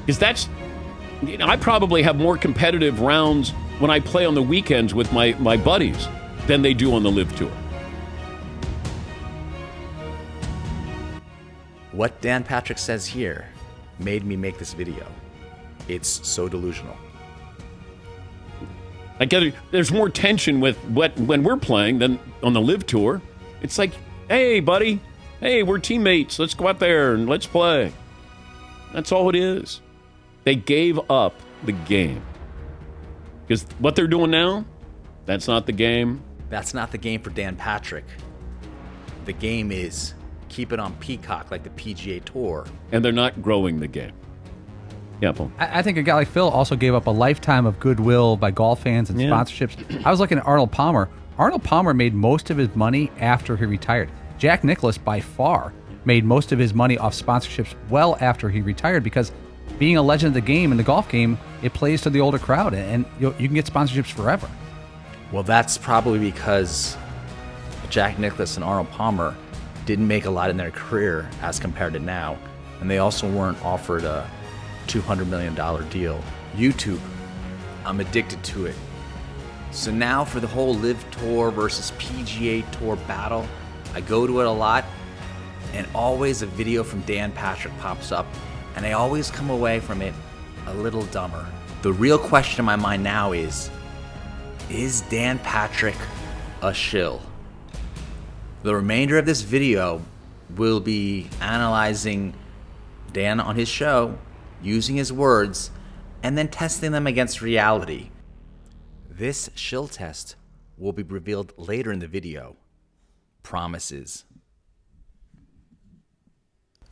Because that's, I probably have more competitive rounds when I play on the weekends with my buddies than they do on the LIV Tour. What Dan Patrick says here made me make this video. It's so delusional. I get it. There's more tension with when we're playing than on the LIV Tour. It's like, hey, buddy, hey, we're teammates. Let's go out there and let's play. That's all it is. They gave up the game. Because what they're doing now, that's not the game. That's not the game for Dan Patrick. The game is keep it on Peacock like the PGA Tour. And they're not growing the game. Yeah, Paul. I think a guy like Phil also gave up a lifetime of goodwill by golf fans and sponsorships. I was looking at Arnold Palmer. Arnold Palmer made most of his money after he retired. Jack Nicklaus, by far, made most of his money off sponsorships well after he retired, because being a legend of the game in the golf game, it plays to the older crowd, and you can get sponsorships forever. Well, that's probably because Jack Nicklaus and Arnold Palmer didn't make a lot in their career as compared to now, and they also weren't offered a $200 million deal. YouTube, I'm addicted to it. So now for the whole LIV Tour versus PGA Tour battle, I go to it a lot, and always a video from Dan Patrick pops up, and I always come away from it a little dumber. The real question in my mind now is Dan Patrick a shill? The remainder of this video will be analyzing Dan on his show, using his words, and then testing them against reality. This shill test will be revealed later in the video. Promises.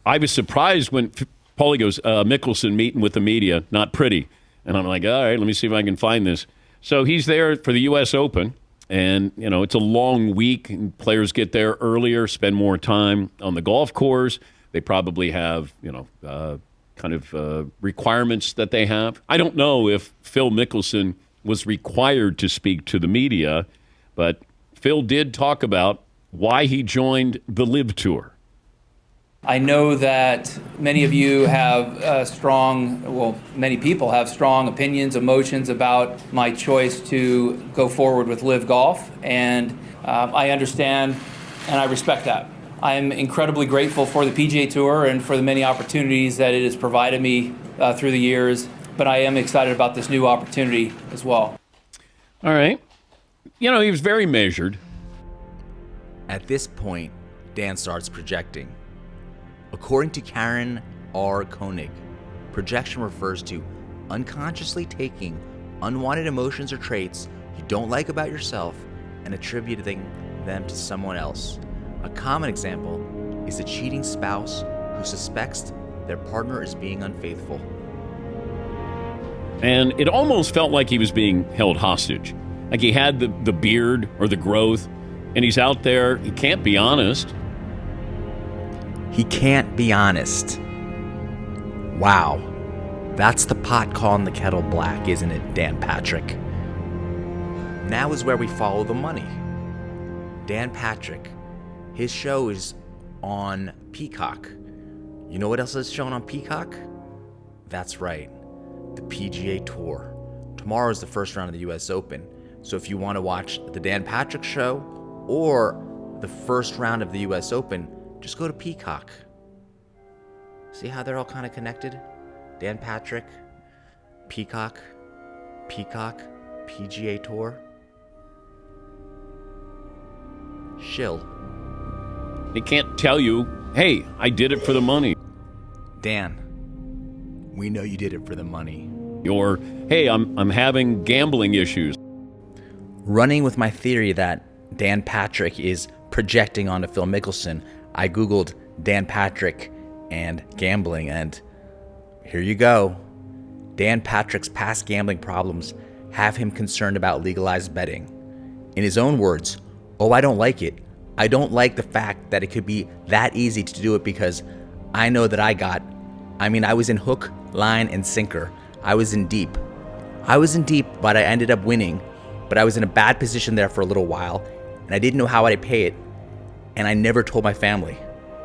I was surprised when Paulie goes, Mickelson meeting with the media, not pretty. And I'm like, all right, let me see if I can find this. So he's there for the U.S. Open, and, you know, it's a long week, and players get there earlier, spend more time on the golf course. They probably have, you know, requirements that they have. I don't know if Phil Mickelson was required to speak to the media, but Phil did talk about why he joined the LIV Tour. I know that many of you have many people have strong opinions, emotions about my choice to go forward with LIV Golf, and I understand and I respect that. I am incredibly grateful for the PGA Tour and for the many opportunities that it has provided me through the years, but I am excited about this new opportunity as well. All right. You know, he was very measured. At this point, Dan starts projecting. According to Karen R. Koenig, projection refers to unconsciously taking unwanted emotions or traits you don't like about yourself and attributing them to someone else. A common example is a cheating spouse who suspects their partner is being unfaithful. And it almost felt like he was being held hostage. Like he had the beard or the growth, and he's out there. He can't be honest. He can't be honest. Wow. That's the pot calling the kettle black, isn't it, Dan Patrick? Now is where we follow the money. Dan Patrick, his show is on Peacock. You know what else is shown on Peacock? That's right, the PGA Tour. Tomorrow is the first round of the U.S. Open. So if you want to watch the Dan Patrick show or the first round of the U.S. Open, just go to Peacock. See how they're all kind of connected? Dan Patrick, Peacock, PGA Tour. Shill. He can't tell you, hey, I did it for the money. Dan, we know you did it for the money. Or, hey, I'm having gambling issues. Running with my theory that Dan Patrick is projecting onto Phil Mickelson, I Googled Dan Patrick and gambling, and here you go. Dan Patrick's past gambling problems have him concerned about legalized betting. In his own words, oh, I don't like it. I don't like the fact that it could be that easy to do it because I know that I was in hook, line, and sinker. I was in deep, but I ended up winning, but I was in a bad position there for a little while, and I didn't know how I'd pay it. And I never told my family.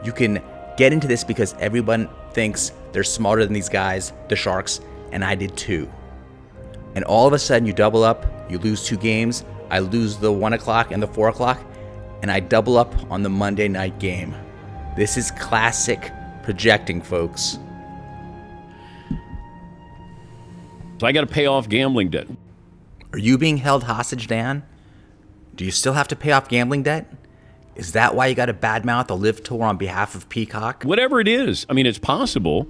You can get into this because everyone thinks they're smarter than these guys, the Sharks, and I did too. And all of a sudden you double up, you lose 2 games, I lose the 1 o'clock and the 4 o'clock, and I double up on the Monday night game. This is classic projecting, folks. So I got to pay off gambling debt. Are you being held hostage, Dan? Do you still have to pay off gambling debt? Is that why you got to badmouth the LIV Tour on behalf of Peacock? Whatever it is, I mean, it's possible.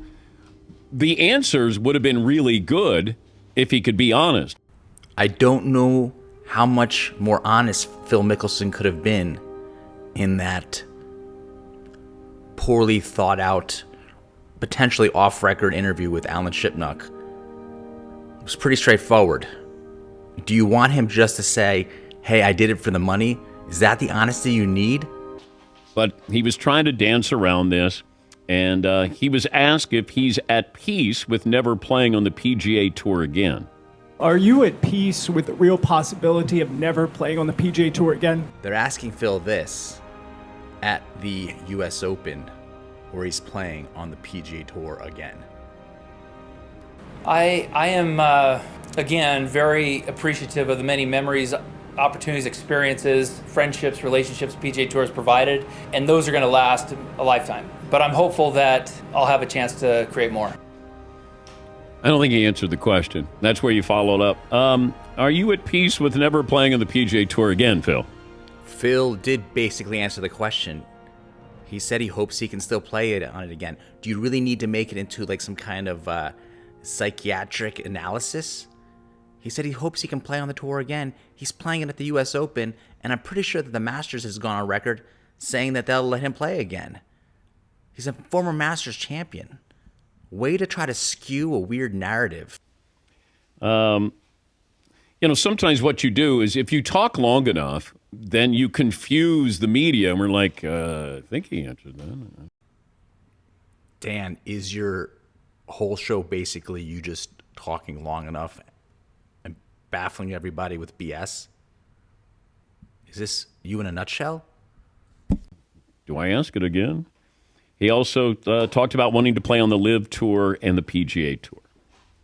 The answers would have been really good if he could be honest. I don't know how much more honest Phil Mickelson could have been in that poorly thought out, potentially off-record interview with Alan Shipnuck. It was pretty straightforward. Do you want him just to say, hey, I did it for the money? Is that the honesty you need? But he was trying to dance around this, and he was asked if he's at peace with never playing on the PGA Tour again. Are you at peace with the real possibility of never playing on the PGA Tour again? They're asking Phil this at the US Open, where he's playing on the PGA Tour again. I am, again, very appreciative of the many memories, opportunities, experiences, friendships, relationships PGA Tour has provided, and those are going to last a lifetime. But I'm hopeful that I'll have a chance to create more. I don't think he answered the question. That's where you followed up. Are you at peace with never playing on the PGA Tour again, Phil? Phil did basically answer the question. He said he hopes he can still play it on it again. Do you really need to make it into like some kind of psychiatric analysis? He said he hopes he can play on the tour again. He's playing it at the US Open, and I'm pretty sure that the Masters has gone on record saying that they'll let him play again. He's a former Masters champion. Way to try to skew a weird narrative. Sometimes what you do is if you talk long enough, then you confuse the media, and we're like, I think he answered that. Dan, is your whole show basically you just talking long enough and baffling everybody with BS? Is this you in a nutshell? Do I ask it again? He also talked about wanting to play on the LIV Tour and the PGA Tour.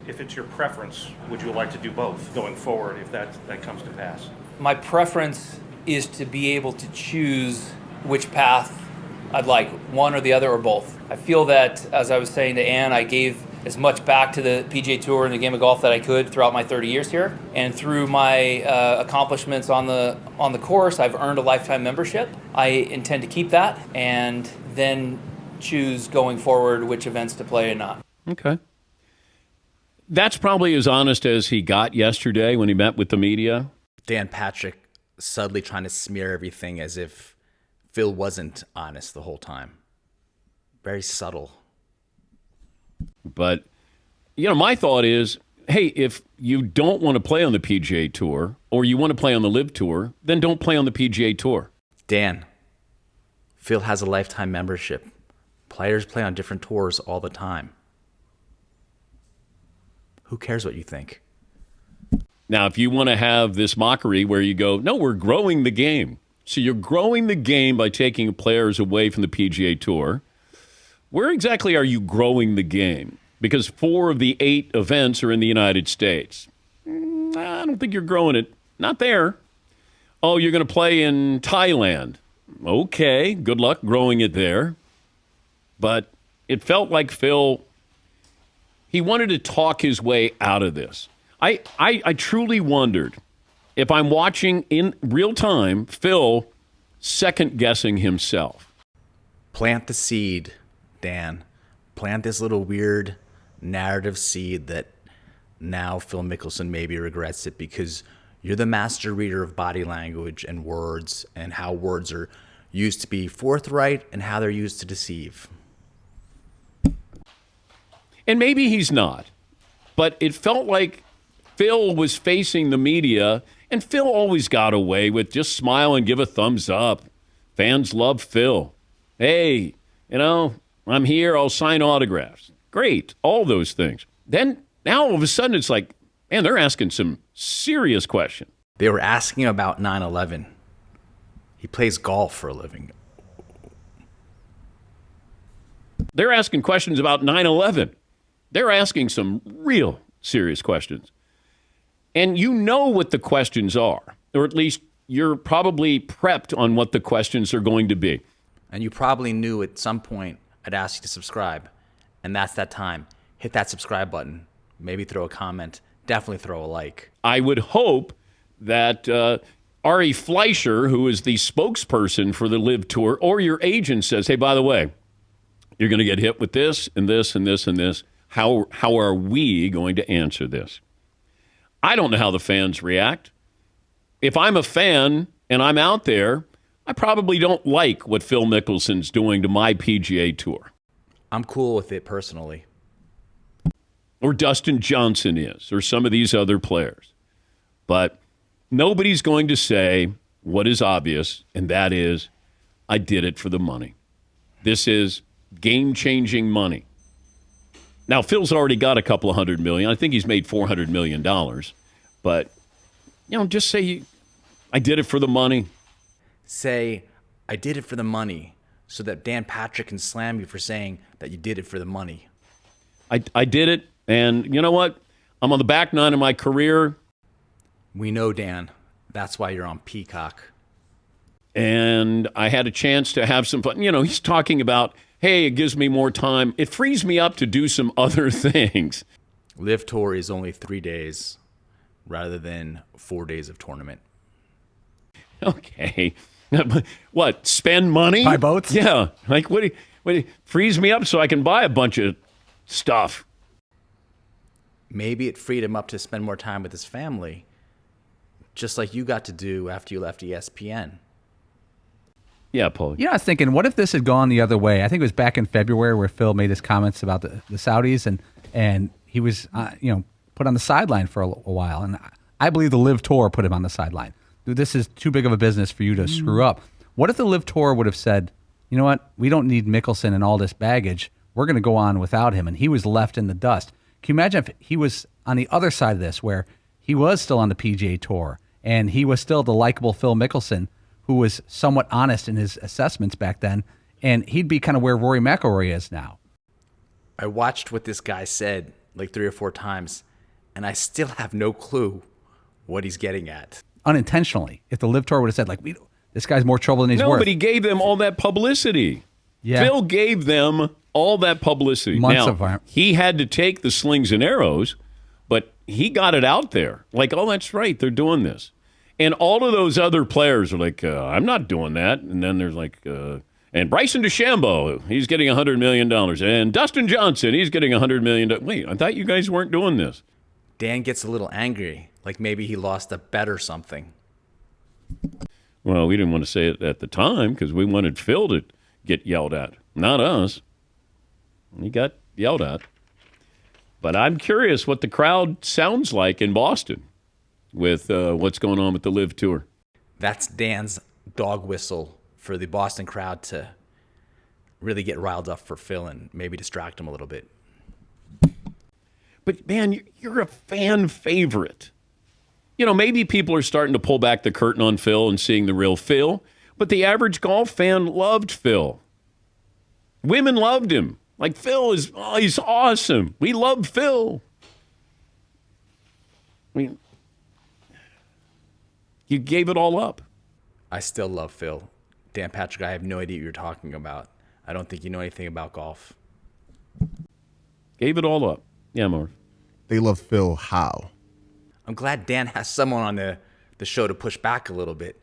If it's your preference, would you like to do both going forward if that comes to pass? My preference is to be able to choose which path I'd like, one or the other or both. I feel that, as I was saying to Ann, I gave as much back to the PGA Tour and the game of golf that I could throughout my 30 years here. And through my accomplishments on the course, I've earned a lifetime membership. I intend to keep that and then choose going forward which events to play and not. Okay. That's probably as honest as he got yesterday when he met with the media. Dan Patrick subtly trying to smear everything as if Phil wasn't honest the whole time. Very subtle. But, my thought is, hey, if you don't want to play on the PGA Tour or you want to play on the LIV Tour, then don't play on the PGA Tour. Dan, Phil has a lifetime membership. Players play on different tours all the time. Who cares what you think? Now, if you want to have this mockery where you go, no, we're growing the game. So you're growing the game by taking players away from the PGA Tour. Where exactly are you growing the game? Because 4 of the 8 events are in the United States. I don't think you're growing it. Not there. Oh, you're going to play in Thailand. Okay, good luck growing it there. But it felt like Phil, he wanted to talk his way out of this. I truly wondered if I'm watching in real time Phil second-guessing himself. Plant the seed, Dan. Plant this little weird narrative seed that now Phil Mickelson maybe regrets it because you're the master reader of body language and words and how words are used to be forthright and how they're used to deceive. And maybe he's not, but it felt like Phil was facing the media, and Phil always got away with just smile and give a thumbs up. Fans love Phil. Hey, I'm here, I'll sign autographs. Great, all those things. Then, now all of a sudden it's like, man, they're asking some serious questions. They were asking about 9/11. He plays golf for a living. They're asking questions about 9/11. They're asking some real serious questions. And you know what the questions are, or at least you're probably prepped on what the questions are going to be. And you probably knew at some point I'd ask you to subscribe. And that's that time. Hit that subscribe button. Maybe throw a comment. Definitely throw a like. I would hope that Ari Fleischer, who is the spokesperson for the LIV Tour, or your agent says, hey, by the way, you're going to get hit with this and this and this and this. How are we going to answer this? I don't know how the fans react. If I'm a fan and I'm out there, I probably don't like what Phil Mickelson's doing to my PGA Tour. I'm cool with it personally. Or Dustin Johnson is, or some of these other players. But nobody's going to say what is obvious, and that is, I did it for the money. This is game-changing money. Now, Phil's already got a couple of $100 million. I think he's made $400 million. But, just say, I did it for the money. Say, I did it for the money, so that Dan Patrick can slam you for saying that you did it for the money. I did it, and you know what? I'm on the back nine of my career. We know, Dan. That's why you're on Peacock. And I had a chance to have some fun. He's talking about, hey, it gives me more time. It frees me up to do some other things. LIV Tour is only 3 days rather than 4 days of tournament. Okay. What, spend money? Buy boats? Yeah. Like, what frees me up so I can buy a bunch of stuff. Maybe it freed him up to spend more time with his family, just like you got to do after you left ESPN. Yeah, Paul. I was thinking, what if this had gone the other way? I think it was back in February where Phil made his comments about the Saudis, and he was, put on the sideline for a while. And I believe the LIV Tour put him on the sideline. This is too big of a business for you to screw up. What if the LIV Tour would have said, you know what, we don't need Mickelson and all this baggage. We're going to go on without him. And he was left in the dust. Can you imagine if he was on the other side of this, where he was still on the PGA Tour and he was still the likable Phil Mickelson, who was somewhat honest in his assessments back then, and he'd be kind of where Rory McIlroy is now. I watched what this guy said like 3 or 4 times, and I still have no clue what he's getting at. Unintentionally, if the LIV Tour would have said, this guy's more trouble than he's worth. But he gave them all that publicity. Yeah. Phil gave them all that publicity. He had to take the slings and arrows, but he got it out there. Like, oh, that's right, they're doing this. And all of those other players are like, I'm not doing that. And then there's like, and Bryson DeChambeau, he's getting $100 million. And Dustin Johnson, he's getting $100 million. Wait, I thought you guys weren't doing this. Dan gets a little angry, like maybe he lost a bet or something. Well, we didn't want to say it at the time because we wanted Phil to get yelled at, not us. He got yelled at. But I'm curious what the crowd sounds like in Boston with what's going on with the LIV Tour. That's Dan's dog whistle for the Boston crowd to really get riled up for Phil and maybe distract him a little bit. But, man, you're a fan favorite. Maybe people are starting to pull back the curtain on Phil and seeing the real Phil, but the average golf fan loved Phil. Women loved him. Like, Phil he's awesome. We love Phil. I mean, you gave it all up. I still love Phil. Dan Patrick, I have no idea what you're talking about. I don't think you know anything about golf. Gave it all up. Yeah, Marv. They love Phil how? I'm glad Dan has someone on the show to push back a little bit,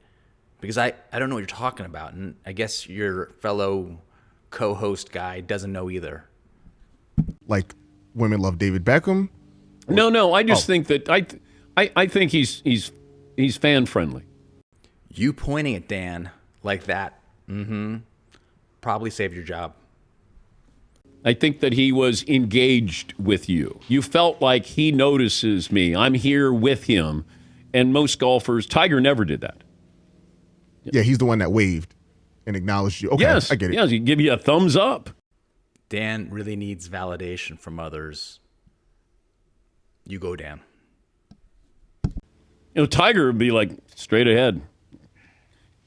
because I don't know what you're talking about, and I guess your fellow co-host guy doesn't know either. Like women love David Beckham? No. I just think that I think he's fan friendly. You pointing at Dan like that, probably saved your job. I think that he was engaged with you. You felt like he notices me. I'm here with him. And most golfers, Tiger never did that. Yeah, he's the one that waved and acknowledged you. Okay, yes, I get it. Yes, he give you a thumbs up. Dan really needs validation from others. You go, Dan. Tiger would be like, straight ahead.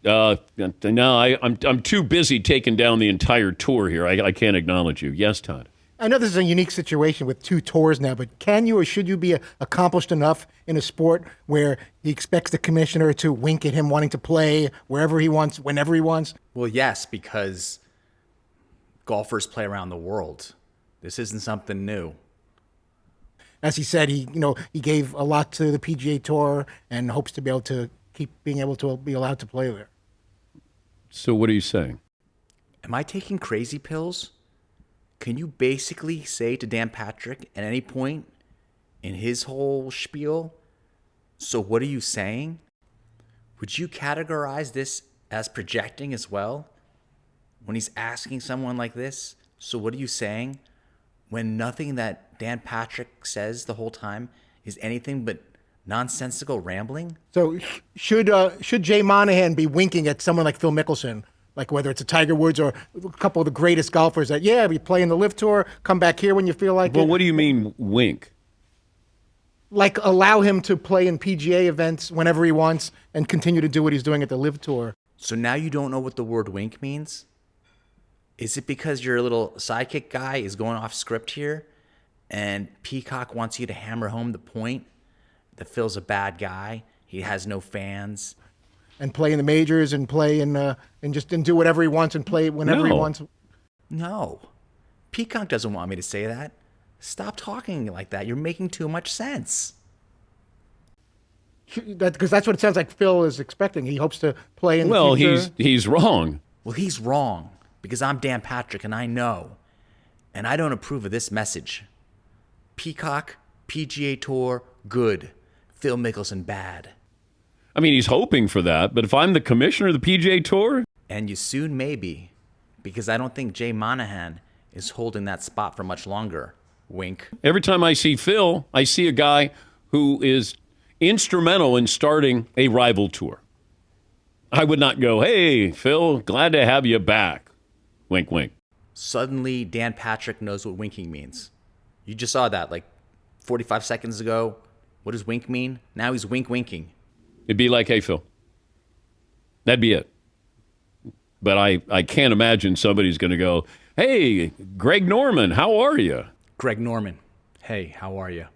No, I'm too busy taking down the entire tour here. I can't acknowledge you. Yes, Todd. I know this is a unique situation with 2 tours now, but can you or should you be accomplished enough in a sport where he expects the commissioner to wink at him wanting to play wherever he wants, whenever he wants? Well, yes, because golfers play around the world. This isn't something new. As he said, he gave a lot to the PGA Tour and hopes to be able to keep being able to be allowed to play there. So what are you saying? Am I taking crazy pills? Can you basically say to Dan Patrick at any point in his whole spiel, so what are you saying? Would you categorize this as projecting as well? When he's asking someone like this, so what are you saying? When nothing that Dan Patrick says the whole time is anything but nonsensical rambling? So should Jay Monahan be winking at someone like Phil Mickelson? Like whether it's a Tiger Woods or a couple of the greatest golfers that, we play in the LIV Tour, come back here when you feel like it. Well, what do you mean wink? Like allow him to play in PGA events whenever he wants and continue to do what he's doing at the LIV Tour. So now you don't know what the word wink means? Is it because your little sidekick guy is going off script here and Peacock wants you to hammer home the point that Phil's a bad guy, he has no fans? And play in the majors and play and do whatever he wants and play whenever he wants. No. Peacock doesn't want me to say that. Stop talking like that. You're making too much sense. Because that's what it sounds like Phil is expecting. He hopes to play in the future. Well, he's wrong. Well, he's wrong because I'm Dan Patrick and I know. And I don't approve of this message. Peacock, PGA Tour, good. Phil Mickelson, bad. I mean, he's hoping for that, but if I'm the commissioner of the PGA Tour? And you soon may be, because I don't think Jay Monahan is holding that spot for much longer. Wink. Every time I see Phil, I see a guy who is instrumental in starting a rival tour. I would not go, hey, Phil, glad to have you back. Wink, wink. Suddenly, Dan Patrick knows what winking means. You just saw that like 45 seconds ago. What does wink mean? Now he's winking. It'd be like, hey, Phil. That'd be it. But I can't imagine somebody's going to go, hey, Greg Norman, how are you? Greg Norman, hey, how are you?